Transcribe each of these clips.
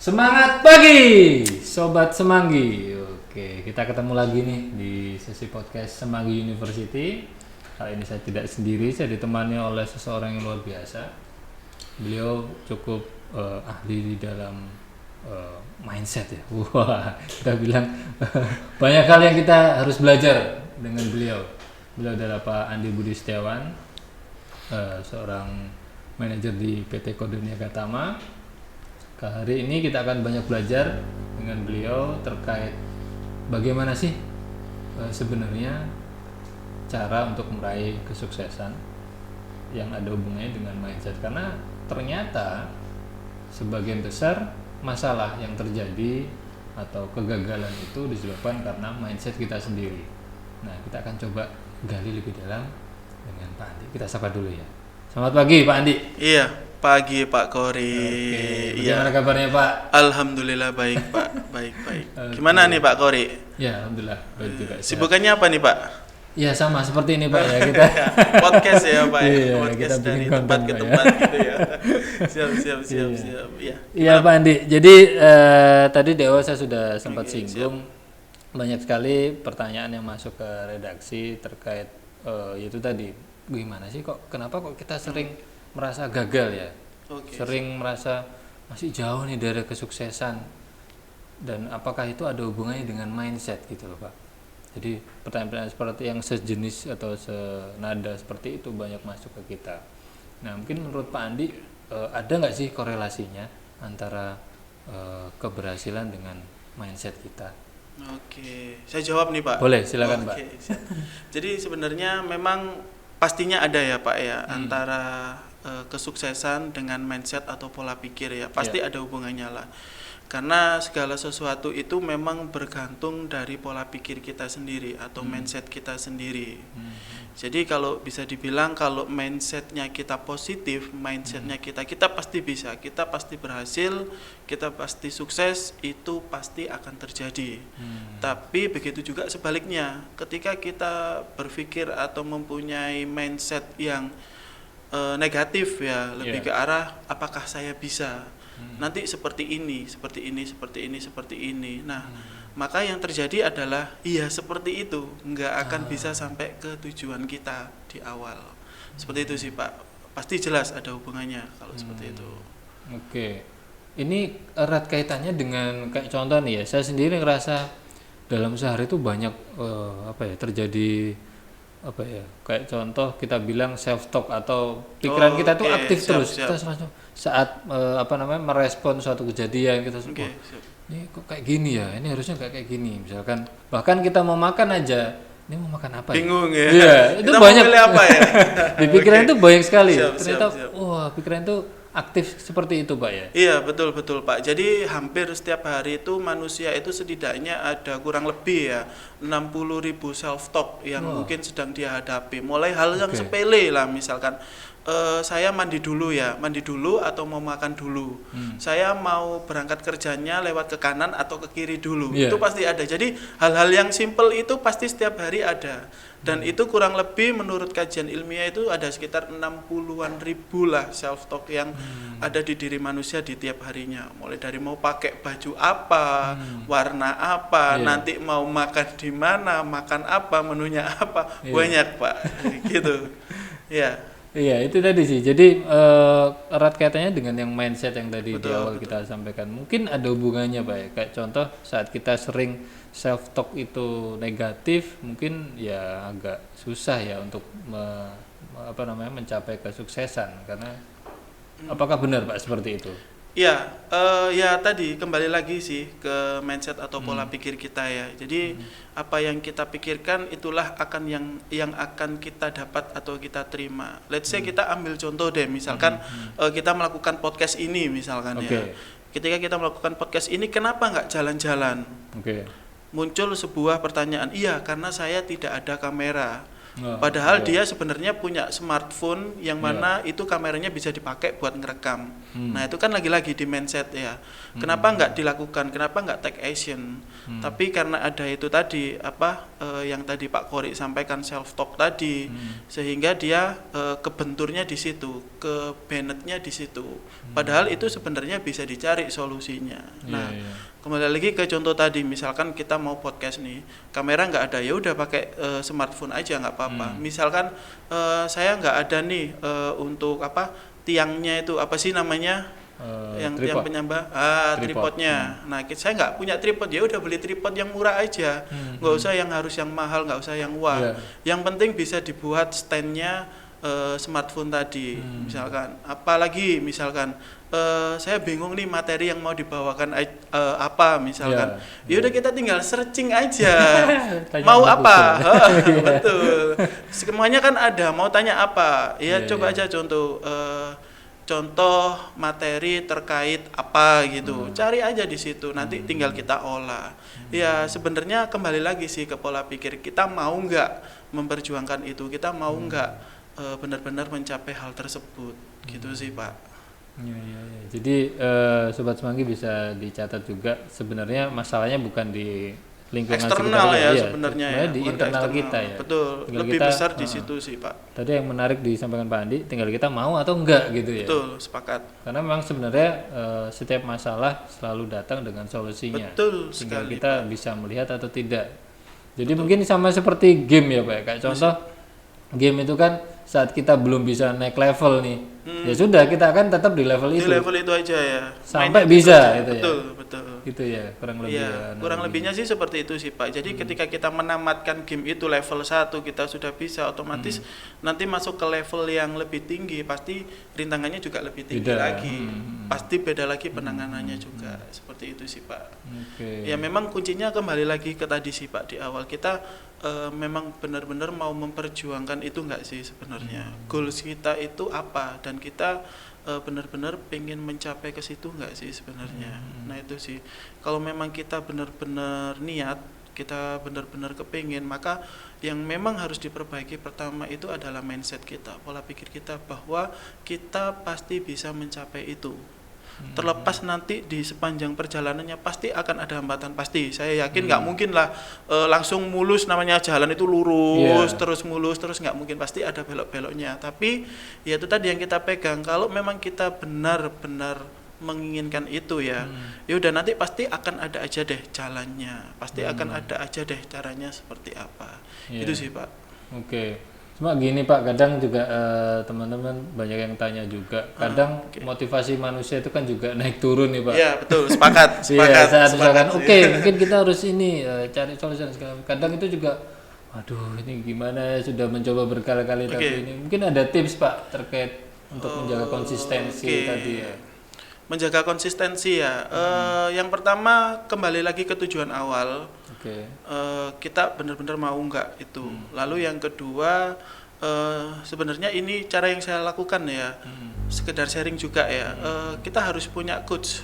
Semangat pagi, Sobat Semanggi. Oke, kita ketemu lagi nih di sesi podcast Semanggi University. Kali ini saya tidak sendiri, saya ditemani oleh seseorang yang luar biasa. Beliau cukup ahli di dalam mindset ya. Wah, kita bilang banyak hal yang kita harus belajar dengan beliau. Beliau adalah Pak Andi Budi Setiawan, seorang manajer di PT Kode Niaga Tama. Hari ini kita akan banyak belajar dengan beliau terkait bagaimana sih sebenarnya cara untuk meraih kesuksesan yang ada hubungannya dengan mindset, karena ternyata sebagian besar masalah yang terjadi atau kegagalan itu disebabkan karena mindset kita sendiri. Nah, kita akan coba gali lebih dalam dengan Pak Andi. Kita sapa dulu ya. Selamat pagi Pak Andi. Iya, pagi Pak Kori. Oke, bagaimana kabarnya Pak? Alhamdulillah baik Pak, baik. Gimana nih Pak Kori? Ya, alhamdulillah baik juga. Sibukannya apa nih Pak? Ya sama seperti ini Pak ya kita. Podcast ya Pak. Iya, Podcast kita dari bikin tempat konten, ke Pak, tempat gitu ya. Siap. Iya. Iya Pak Andi. Jadi tadi di awal saya sudah sempat singgung banyak sekali pertanyaan yang masuk ke redaksi terkait yaitu tadi gimana sih kenapa kita sering merasa gagal ya? Sering merasa masih jauh nih dari kesuksesan, dan apakah itu ada hubungannya dengan mindset gitu loh Pak. Jadi pertanyaan-pertanyaan seperti yang sejenis atau senada seperti itu banyak masuk ke kita. Nah, mungkin menurut Pak Andi ada nggak sih korelasinya antara keberhasilan dengan mindset kita? Oke, saya jawab nih Pak. Boleh, silakan Pak. Jadi sebenarnya memang pastinya ada ya Pak ya antara kesuksesan dengan mindset atau pola pikir ya, pasti ada hubungannya lah. Karena segala sesuatu itu memang bergantung dari pola pikir kita sendiri atau mindset kita sendiri. Jadi kalau bisa dibilang kalau mindsetnya kita positif, mindsetnya kita pasti bisa, kita pasti berhasil, kita pasti sukses, itu pasti akan terjadi. Tapi begitu juga sebaliknya, ketika kita berpikir atau mempunyai mindset yang negatif ya, lebih ke arah apakah saya bisa, nanti seperti ini. Nah, maka yang terjadi adalah iya seperti itu, nggak akan bisa sampai ke tujuan kita di awal. Seperti itu sih Pak, pasti jelas ada hubungannya kalau seperti itu. Oke, ini erat kaitannya dengan kayak contoh nih ya, saya sendiri ngerasa dalam sehari itu banyak terjadi kayak contoh kita bilang self talk atau pikiran kita tuh aktif terus. Kita saat merespon suatu kejadian kita ini kok kayak gini ya, ini harusnya kayak gini, misalkan bahkan kita mau makan aja, ini mau makan apa bingung ya, iya, itu kita banyak apa ya. di pikiran itu banyak sekali. Ternyata wah, pikiran itu aktif seperti itu Pak ya. Iya, betul Pak. Jadi hampir setiap hari itu manusia itu setidaknya ada kurang lebih ya 60.000 self talk yang mungkin sedang dia hadapi. Mulai hal yang sepele lah, misalkan saya mandi dulu atau mau makan dulu. Saya mau berangkat kerjanya lewat ke kanan atau ke kiri dulu. Itu pasti ada. Jadi hal-hal yang simple itu pasti setiap hari ada. Dan itu kurang lebih menurut kajian ilmiah itu ada sekitar 60-an ribu lah self talk yang ada di diri manusia di tiap harinya. Mulai dari mau pakai baju apa, warna apa, nanti mau makan di mana, makan apa, menunya apa, banyak Pak. Gitu. Ya. Iya, itu tadi sih. Jadi erat kaitannya dengan yang mindset yang tadi di awal kita sampaikan. Mungkin ada hubungannya Pak ya. Kayak contoh saat kita sering self talk itu negatif, mungkin ya agak susah ya untuk mencapai kesuksesan, karena apakah benar Pak seperti itu? Ya, ya tadi kembali lagi sih ke mindset atau pola pikir kita ya. Jadi apa yang kita pikirkan itulah akan yang akan kita dapat atau kita terima. Let's say kita ambil contoh deh, misalkan kita melakukan podcast ini misalkan ya. Ketika kita melakukan podcast ini, kenapa nggak jalan-jalan? Muncul sebuah pertanyaan, iya karena saya tidak ada kamera. Oh, Padahal iya. dia sebenarnya punya smartphone yang mana itu kameranya bisa dipakai buat ngerekam. Nah itu kan lagi-lagi di mindset ya. Kenapa nggak dilakukan? Kenapa nggak take action? Tapi karena ada itu tadi yang tadi Pak Kori sampaikan self talk tadi, sehingga dia kebenturnya di situ, ke Bennett-nya di situ. Padahal itu sebenarnya bisa dicari solusinya. Nah, kembali lagi ke contoh tadi, misalkan kita mau podcast nih, kamera nggak ada, ya udah pakai smartphone aja nggak apa-apa. Misalkan saya nggak ada nih untuk tiangnya itu apa sih namanya, yang tiang penyambah tripodnya. Nah saya nggak punya tripod, ya udah beli tripod yang murah aja, nggak usah yang harus yang mahal, nggak usah yang wah. Yang penting bisa dibuat standnya smartphone tadi. Misalkan apalagi misalkan saya bingung nih materi yang mau dibawakan apa misalkan, ya udah kita tinggal searching aja mau apa. Betul, semuanya kan ada, mau tanya apa ya, coba aja contoh materi terkait apa gitu, cari aja di situ, nanti tinggal kita olah. Ya sebenarnya kembali lagi sih ke pola pikir, kita mau nggak memperjuangkan itu, kita mau nggak benar-benar mencapai hal tersebut, gitu sih Pak. Ya. Jadi Sobat Semanggi bisa dicatat juga, sebenarnya masalahnya bukan di lingkungan eksternal sekitar, sebenarnya ya, di internal kita ya. Betul, tinggal lebih kita, besar di situ sih Pak. Tadi yang menarik disampaikan Pak Andi, tinggal kita mau atau enggak gitu ya. Betul, sepakat. Karena memang sebenarnya setiap masalah selalu datang dengan solusinya. Betul tinggal sekali, kita Pak. bisa melihat atau tidak. Jadi mungkin sama seperti game ya Pak. Kayak contoh game itu kan saat kita belum bisa naik level nih, ya sudah kita akan tetap di level itu. Di level itu aja ya. Sampai bisa itu ya. Betul. Gitu ya, kurang lebih. Iya, kurang lebihnya sih seperti itu sih Pak. Jadi ketika kita menamatkan game itu level 1, kita sudah bisa, otomatis nanti masuk ke level yang lebih tinggi, pasti rintangannya juga lebih tinggi lagi. Pasti beda lagi penanganannya juga. Seperti itu sih Pak. Ya memang kuncinya kembali lagi ke tadi sih Pak, di awal kita memang benar-benar mau memperjuangkan itu enggak sih sebenarnya. Goals kita itu apa, dan kita benar-benar pengen mencapai ke situ enggak sih sebenarnya. Nah itu sih, kalau memang kita benar-benar niat, kita benar-benar kepingin, maka yang memang harus diperbaiki pertama itu adalah mindset kita, pola pikir kita, bahwa kita pasti bisa mencapai itu. Terlepas nanti di sepanjang perjalanannya pasti akan ada hambatan, pasti saya yakin nggak mungkin lah langsung mulus, namanya jalan itu lurus terus mulus terus, nggak mungkin, pasti ada belok-beloknya. Tapi ya itu tadi yang kita pegang, kalau memang kita benar-benar menginginkan itu ya udah nanti pasti akan ada aja deh jalannya, pasti akan ada aja deh caranya seperti apa. Itu sih Pak. Cuma gini Pak, kadang juga teman-teman banyak yang tanya juga, kadang motivasi manusia itu kan juga naik turun nih Pak. Iya betul, sepakat. Saat misalkan mungkin kita harus ini cari solusi segala, kadang itu juga waduh ini gimana, sudah mencoba berkali-kali tapi ini mungkin ada tips Pak terkait untuk menjaga konsistensi tadi ya. Menjaga konsistensi ya. Yang pertama kembali lagi ke tujuan awal. Kita benar-benar mau nggak itu. Lalu yang kedua sebenarnya ini cara yang saya lakukan ya. Sekedar sharing juga ya. Kita harus punya coach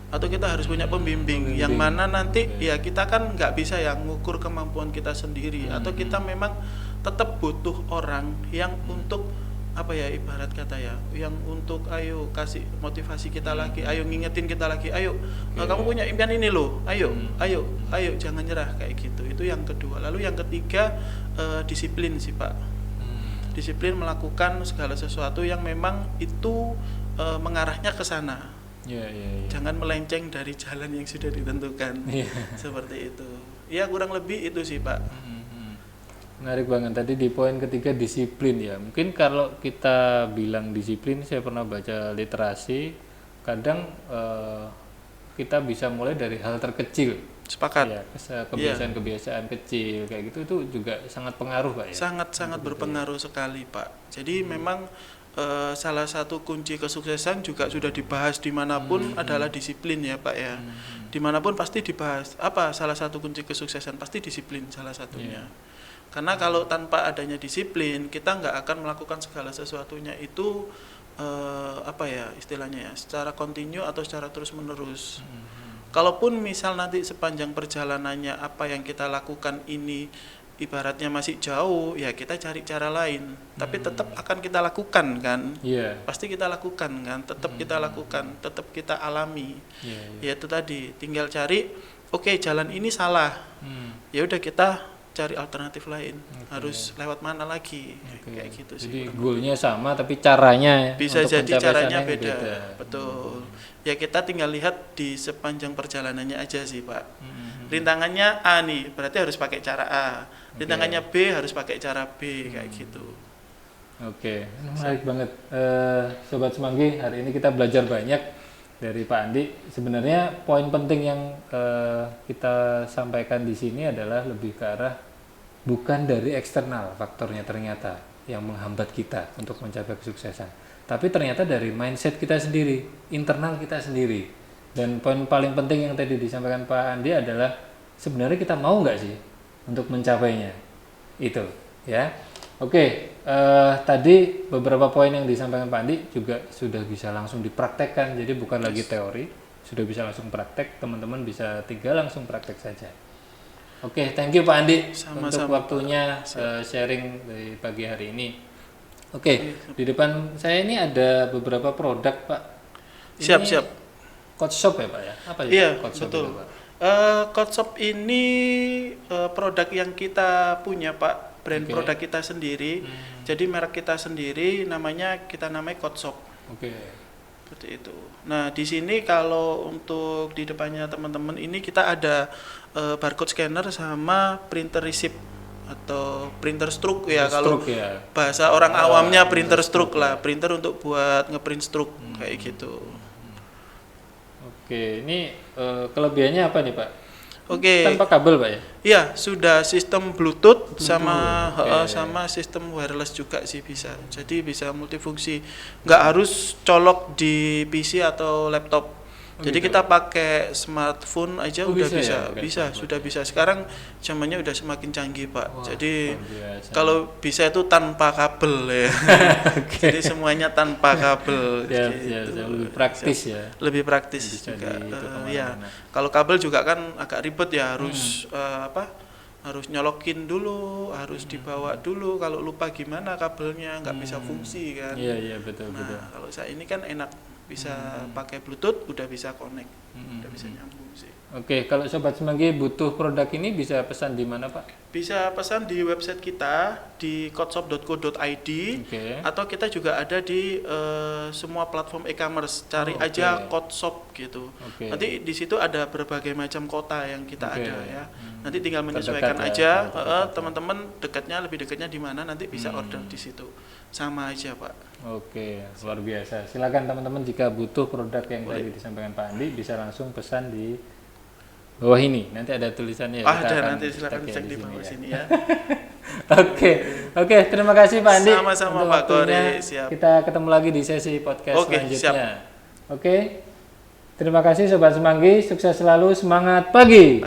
atau kita harus punya pembimbing yang mana nanti ya kita kan nggak bisa ya ngukur kemampuan kita sendiri, atau kita memang tetap butuh orang yang untuk apa ya, ibarat kata ya, yang untuk ayo kasih motivasi kita lagi, ayo ngingetin kita lagi, ayo kamu punya impian ini loh, ayo jangan nyerah, kayak gitu. Itu yang kedua. Lalu yang ketiga disiplin sih Pak. Disiplin melakukan segala sesuatu yang memang itu mengarahnya ke sana. Jangan melenceng dari jalan yang sudah ditentukan. Seperti itu. Ya kurang lebih itu sih Pak. Menarik banget tadi di poin ketiga, disiplin ya. Mungkin kalau kita bilang disiplin, saya pernah baca literasi, kadang kita bisa mulai dari hal terkecil. Sepakat. Ya, kebiasaan-kebiasaan kecil kayak gitu itu juga sangat pengaruh Pak ya. Sangat berpengaruh sekali Pak. Jadi memang salah satu kunci kesuksesan juga sudah dibahas dimanapun adalah disiplin ya Pak ya. Dimanapun pasti dibahas apa salah satu kunci kesuksesan, pasti disiplin salah satunya. Karena kalau tanpa adanya disiplin, kita nggak akan melakukan segala sesuatunya itu apa ya istilahnya ya, secara kontinu atau secara terus menerus. Kalaupun misal nanti sepanjang perjalanannya apa yang kita lakukan ini ibaratnya masih jauh, ya kita cari cara lain. Tapi tetap akan kita lakukan kan. Iya. Pasti kita lakukan kan, tetap kita lakukan, tetap kita alami. Iya. Yaitu tadi, tinggal cari, oke, jalan ini salah. Ya udah kita cari alternatif lain. Harus lewat mana lagi? Kayak gitu sih. Jadi goalnya sama tapi caranya Bisa untuk jadi mencapai caranya sana yang beda. Betul. Ya kita tinggal lihat di sepanjang perjalanannya aja sih, Pak. Rintangannya A nih, berarti harus pakai cara A. Rintangannya B harus pakai cara B, kayak gitu. Oke, menarik banget. Sobat Semanggi, hari ini kita belajar banyak dari Pak Andi. Sebenarnya poin penting yang kita sampaikan di sini adalah lebih ke arah bukan dari eksternal faktornya ternyata yang menghambat kita untuk mencapai kesuksesan, tapi ternyata dari mindset kita sendiri, internal kita sendiri. Dan poin paling penting yang tadi disampaikan Pak Andi adalah sebenarnya kita mau nggak sih untuk mencapainya itu, ya. Oke, tadi beberapa poin yang disampaikan Pak Andi juga sudah bisa langsung dipraktekkan, jadi bukan lagi teori, sudah bisa langsung praktek, teman-teman bisa tinggal langsung praktek saja. Oke, thank you Pak Andi untuk waktunya sharing di pagi hari ini. Oke, di depan saya ini ada beberapa produk Pak. Siap. Coach Shop ya Pak ya? Apa ya? Iya, Coach Shop betul. itu, Pak? Coach Shop ini produk yang kita punya Pak. Brand produk kita sendiri. Jadi merek kita sendiri namanya Coach Shop. Oke. Seperti itu. Nah, di sini kalau untuk di depannya teman-teman ini kita ada barcode scanner sama printer receipt atau printer stroke ya, kalau bahasa orang awamnya printer stroke lah, printer untuk buat ngeprint stroke kayak gitu. Oke, ini kelebihannya apa nih Pak? Oke. Tanpa kabel Pak ya? Iya, sudah sistem Bluetooth sama sama sistem wireless juga sih bisa. Jadi bisa multifungsi. Nggak harus colok di PC atau laptop. Jadi kita pakai smartphone aja udah bisa, sudah bisa. Sekarang zamannya udah semakin canggih Pak. Wah, jadi kalau bisa itu tanpa kabel ya. Jadi semuanya tanpa kabel. Lebih praktis ya. Lebih praktis juga. Ya. Kalau kabel juga kan agak ribet ya, harus harus nyolokin dulu, harus dibawa dulu. Kalau lupa gimana kabelnya nggak bisa fungsi kan. Iya betul. Kalau saya ini kan enak. Bisa pakai Bluetooth, udah bisa connect, udah bisa nyambung sih. Oke, kalau Sobat Semanggi butuh produk ini bisa pesan di mana Pak? Bisa pesan di website kita di coachshop.co.id, atau kita juga ada di semua platform e-commerce. Cari aja Coach Shop gitu. Nanti di situ ada berbagai macam kota yang kita ada ya. Nanti tinggal menyesuaikan aja, teman-teman lebih dekatnya di mana, nanti bisa order di situ. Sama aja Pak. Oke, luar biasa. Silakan teman-teman jika butuh produk yang tadi disampaikan Pak Andi bisa langsung pesan di bawah ini. Nanti ada tulisannya ya. Ada, nanti silakan cek di bawah sini ya. Oke, terima kasih Pak Andi. Sama-sama Pak Kori, siap. Kita ketemu lagi di sesi podcast selanjutnya. Oke. Terima kasih Sobat Semanggi, sukses selalu, semangat pagi.